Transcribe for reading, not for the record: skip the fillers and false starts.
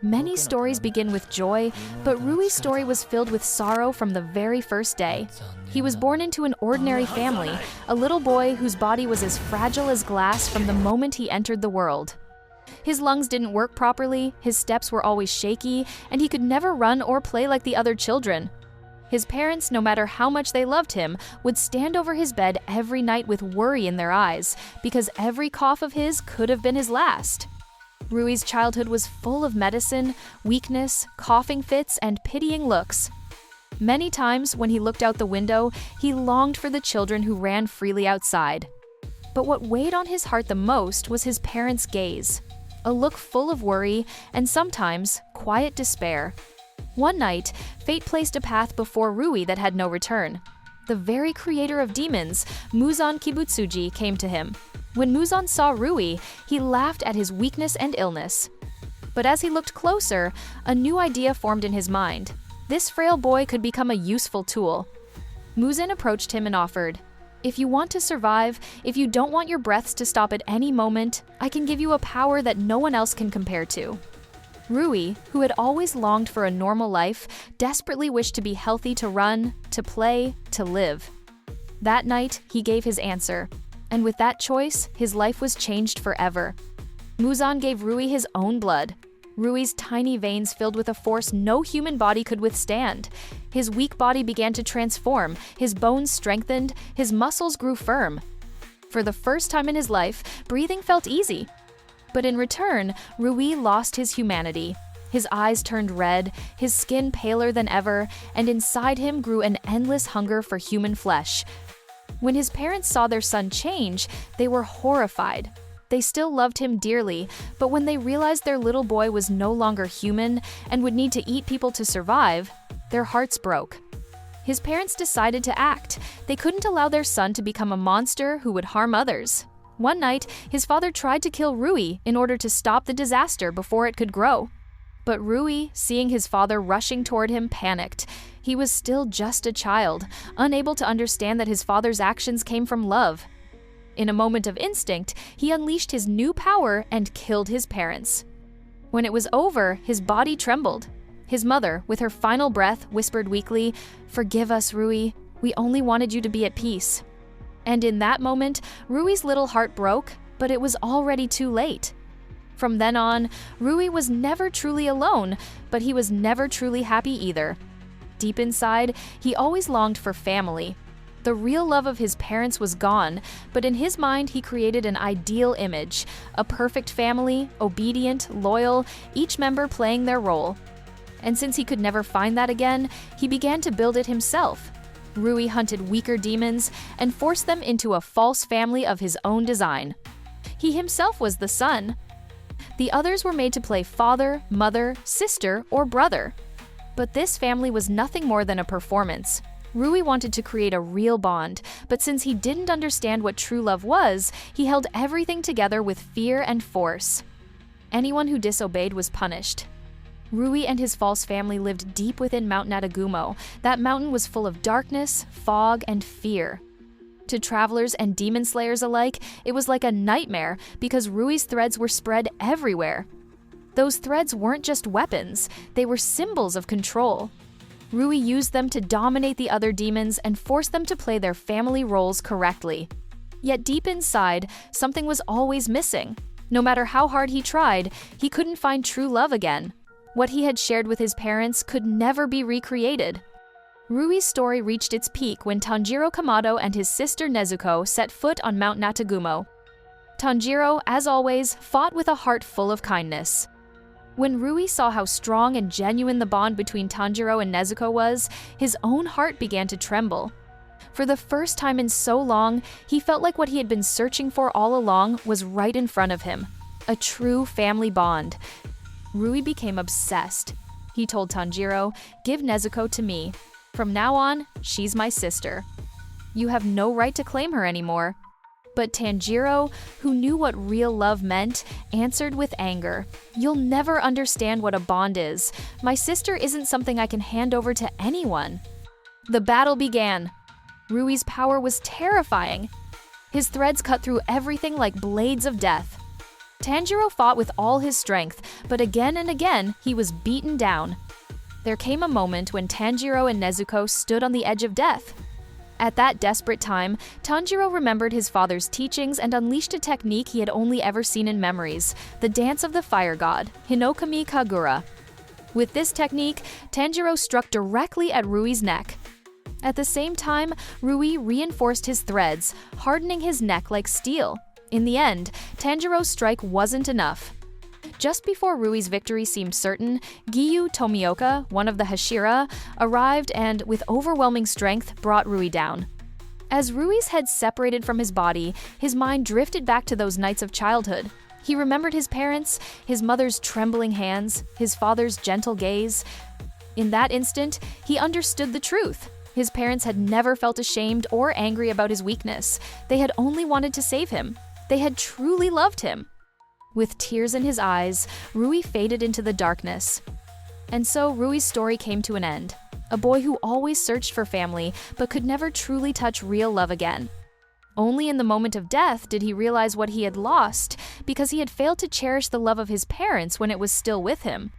Many stories begin with joy, but Rui's story was filled with sorrow from the very first day. He was born into an ordinary family, a little boy whose body was as fragile as glass from the moment he entered the world. His lungs didn't work properly, his steps were always shaky, and he could never run or play like the other children. His parents, no matter how much they loved him, would stand over his bed every night with worry in their eyes, because every cough of his could have been his last. Rui's childhood was full of medicine, weakness, coughing fits, and pitying looks. Many times, when he looked out the window, he longed for the children who ran freely outside. But what weighed on his heart the most was his parents' gaze, a look full of worry and sometimes quiet despair. One night, fate placed a path before Rui that had no return. The very creator of demons, Muzan Kibutsuji, came to him. When Muzan saw Rui, he laughed at his weakness and illness. But as he looked closer, a new idea formed in his mind. This frail boy could become a useful tool. Muzan approached him and offered, "If you want to survive, if you don't want your breaths to stop at any moment, I can give you a power that no one else can compare to." Rui, who had always longed for a normal life, desperately wished to be healthy to run, to play, to live. That night, he gave his answer. And with that choice, his life was changed forever. Muzan gave Rui his own blood. Rui's tiny veins filled with a force no human body could withstand. His weak body began to transform, his bones strengthened, his muscles grew firm. For the first time in his life, breathing felt easy. But in return, Rui lost his humanity. His eyes turned red, his skin paler than ever, and inside him grew an endless hunger for human flesh. When his parents saw their son change, they were horrified. They still loved him dearly, but when they realized their little boy was no longer human and would need to eat people to survive, their hearts broke. His parents decided to act. They couldn't allow their son to become a monster who would harm others. One night, his father tried to kill Rui in order to stop the disaster before it could grow. But Rui, seeing his father rushing toward him, panicked. He was still just a child, unable to understand that his father's actions came from love. In a moment of instinct, he unleashed his new power and killed his parents. When it was over, his body trembled. His mother, with her final breath, whispered weakly, "Forgive us, Rui. We only wanted you to be at peace." And in that moment, Rui's little heart broke, but it was already too late. From then on, Rui was never truly alone, but he was never truly happy either. Deep inside, he always longed for family. The real love of his parents was gone, but in his mind he created an ideal image, a perfect family, obedient, loyal, each member playing their role. And since he could never find that again, he began to build it himself. Rui hunted weaker demons and forced them into a false family of his own design. He himself was the son. The others were made to play father, mother, sister, or brother. But this family was nothing more than a performance. Rui wanted to create a real bond, but since he didn't understand what true love was, he held everything together with fear and force. Anyone who disobeyed was punished. Rui and his false family lived deep within Mount Natagumo. That mountain was full of darkness, fog, and fear. To travelers and demon slayers alike, it was like a nightmare because Rui's threads were spread everywhere. Those threads weren't just weapons, they were symbols of control. Rui used them to dominate the other demons and force them to play their family roles correctly. Yet deep inside, something was always missing. No matter how hard he tried, he couldn't find true love again. What he had shared with his parents could never be recreated. Rui's story reached its peak when Tanjiro Kamado and his sister Nezuko set foot on Mount Natagumo. Tanjiro, as always, fought with a heart full of kindness. When Rui saw how strong and genuine the bond between Tanjiro and Nezuko was, his own heart began to tremble. For the first time in so long, he felt like what he had been searching for all along was right in front of him. A true family bond. Rui became obsessed. He told Tanjiro, "Give Nezuko to me. From now on, she's my sister. You have no right to claim her anymore." But Tanjiro, who knew what real love meant, answered with anger. "You'll never understand what a bond is. My sister isn't something I can hand over to anyone." The battle began. Rui's power was terrifying. His threads cut through everything like blades of death. Tanjiro fought with all his strength, but again and again, he was beaten down. There came a moment when Tanjiro and Nezuko stood on the edge of death. At that desperate time, Tanjiro remembered his father's teachings and unleashed a technique he had only ever seen in memories, the dance of the fire god, Hinokami Kagura. With this technique, Tanjiro struck directly at Rui's neck. At the same time, Rui reinforced his threads, hardening his neck like steel. In the end, Tanjiro's strike wasn't enough. Just before Rui's victory seemed certain, Giyu Tomioka, one of the Hashira, arrived and, with overwhelming strength, brought Rui down. As Rui's head separated from his body, his mind drifted back to those nights of childhood. He remembered his parents, his mother's trembling hands, his father's gentle gaze. In that instant, he understood the truth. His parents had never felt ashamed or angry about his weakness. They had only wanted to save him. They had truly loved him. With tears in his eyes, Rui faded into the darkness. And so Rui's story came to an end. A boy who always searched for family, but could never truly touch real love again. Only in the moment of death did he realize what he had lost, because he had failed to cherish the love of his parents when it was still with him.